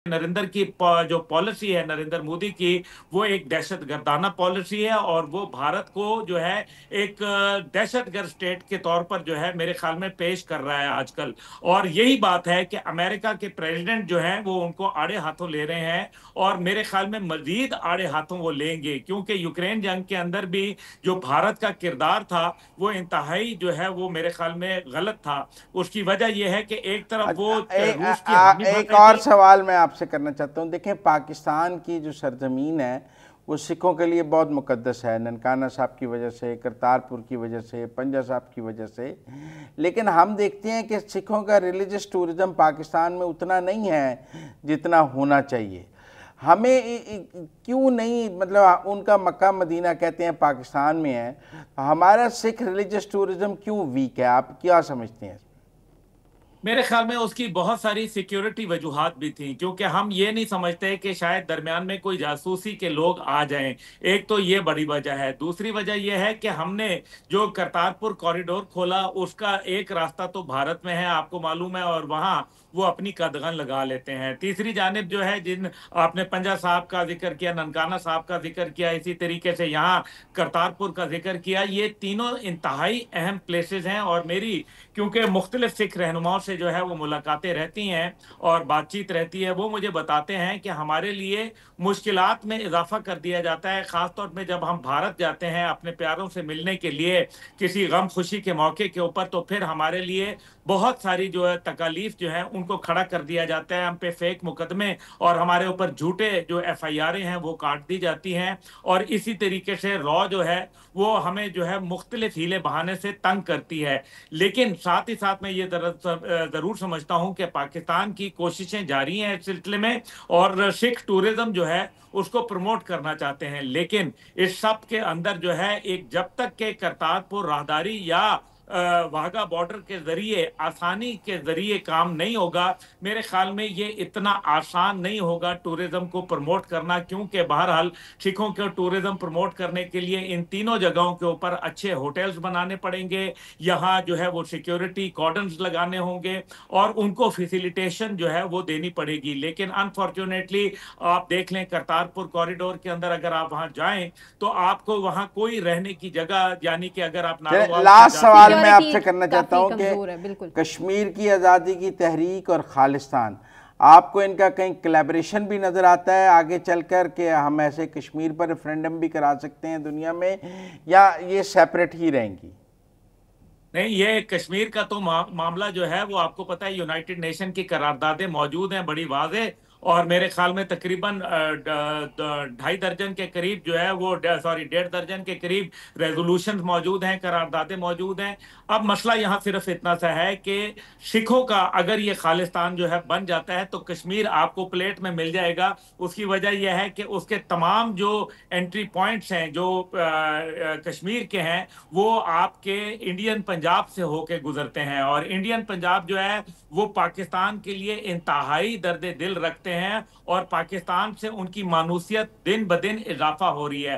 नरेंद्र की जो पॉलिसी है नरेंद्र मोदी की, वो एक दहशतगर्दाना पॉलिसी है और वो भारत को जो है एक दहशतगर्द स्टेट के तौर पर जो है मेरे ख्याल में पेश कर रहा है आजकल। और यही बात है कि अमेरिका के प्रेसिडेंट जो है वो उनको आड़े हाथों ले रहे हैं और मेरे ख्याल में मजीद आड़े हाथों वो लेंगे, क्योंकि यूक्रेन जंग के अंदर भी जो भारत का किरदार था वो इंतहाई जो है वो मेरे ख्याल में गलत था। उसकी वजह यह है कि एक तरफ वो रूस की हामी भर एक रहे और थे। सवाल मैं आपसे करना चाहता हूँ। देखें, पाकिस्तान की जो सरजमीन है वो सिखों के लिए बहुत मुकद्दस है, ननकाना साहब की वजह से, करतारपुर की वजह से, पंजा साहब की वजह से। लेकिन हम देखते हैं कि सिखों का रिलीजियस टूरिज़्म पाकिस्तान में उतना नहीं है जितना होना चाहिए। हमें क्यों नहीं, मतलब उनका मक्का मदीना कहते हैं पाकिस्तान में है, हमारा सिख रिलीजियस टूरिज़्म क्यों वीक है? आप क्या समझते हैं? मेरे ख्याल में उसकी बहुत सारी सिक्योरिटी वजूहात भी थी, क्योंकि हम ये नहीं समझते कि शायद दरमियान में कोई जासूसी के लोग आ जाएं। एक तो ये बड़ी वजह है। दूसरी वजह यह है कि हमने जो करतारपुर कॉरिडोर खोला उसका एक रास्ता तो भारत में है, आपको मालूम है, और वहां वो अपनी कदगन लगा लेते हैं। तीसरी जानिब जो है, जिन आपने पंजा साहब का जिक्र किया, ननकाना साहब का जिक्र किया, इसी तरीके से यहाँ करतारपुर का जिक्र किया, ये तीनों इंतहाई अहम प्लेसेस हैं। और मेरी क्योंकि मुख्तलिफ सिख रहनुमाओं से जो है वो मुलाकातें रहती हैं और बातचीत रहती है, वो मुझे बताते हैं कि हमारे लिए मुश्किलात में इजाफा कर दिया जाता है, ख़ासतौर पे जब हम भारत जाते हैं अपने प्यारों से मिलने के लिए किसी गम खुशी के मौके के ऊपर, तो फिर हमारे लिए बहुत सारी जो है तकालीफ जो है उनको खड़ा कर दिया जाता है। हम पे फेक मुकदमे और हमारे ऊपर झूठे जो FIR हैं वो काट दी जाती हैं। और इसी तरीके से रॉ जो है वो हमें जो है मुख्तलिफ हीले बहाने से तंग करती है। लेकिन साथ ही साथ मैं ये जरूर समझता हूं कि पाकिस्तान की कोशिशें जारी हैं इस सिलसिले में और सिख टूरिज्म जो है उसको प्रमोट करना चाहते हैं। लेकिन इस सब के अंदर जो है एक, जब तक के करतारपुर राहदारी या वाघा बॉर्डर के जरिए आसानी के जरिए काम नहीं होगा, मेरे ख्याल में ये इतना आसान नहीं होगा टूरिज्म को प्रमोट करना। क्योंकि बहरहाल सिखों को टूरिज्म प्रमोट करने के लिए इन तीनों जगहों के ऊपर अच्छे होटल्स बनाने पड़ेंगे, यहाँ जो है वो सिक्योरिटी कॉर्डन्स लगाने होंगे और उनको फैसिलिटेशन जो है वो देनी पड़ेगी। लेकिन अनफॉर्चुनेटली आप देख लें, करतारपुर कॉरिडोर के अंदर अगर आप वहां जाएं तो आपको वहां कोई रहने की जगह, यानी कि अगर आप नारोवाल से लास्ट जाते सवाल हैं। मैं आपसे करना चाहता हूं कमजोर है, कि बिल्कुल। कश्मीर की आज़ादी की तहरीक और खालिस्तान, आपको इनका कहीं कोलैबोरेशन भी नज़र आता है आगे चलकर कि हम ऐसे कश्मीर पर रेफरेंडम भी करा सकते हैं दुनिया में, या ये सेपरेट ही रहेंगी? नहीं, ये कश्मीर का तो मामला जो है वो आपको पता है, यूनाइटेड नेशन की करारदादें मौजूद हैं बड़ी वाज़ेह। और मेरे ख्याल में तकरीबन 2.5 दर्जन के करीब जो है वो, सॉरी, 1.5 दर्जन के करीब रेजोल्यूशन मौजूद हैं, करारदादें मौजूद हैं। अब मसला यहाँ सिर्फ इतना सा है कि सिखों का अगर ये खालिस्तान जो है बन जाता है तो कश्मीर आपको प्लेट में मिल जाएगा। उसकी वजह यह है कि उसके तमाम जो एंट्री पॉइंट्स हैं जो कश्मीर के हैं वो आपके इंडियन पंजाब से होके गुजरते हैं, और इंडियन पंजाब जो है वो पाकिस्तान के लिए इंतहाई दर्द दिल रखते हैं और पाकिस्तान से उनकी मानूसियत दिन ब दिन इजाफा हो रही है।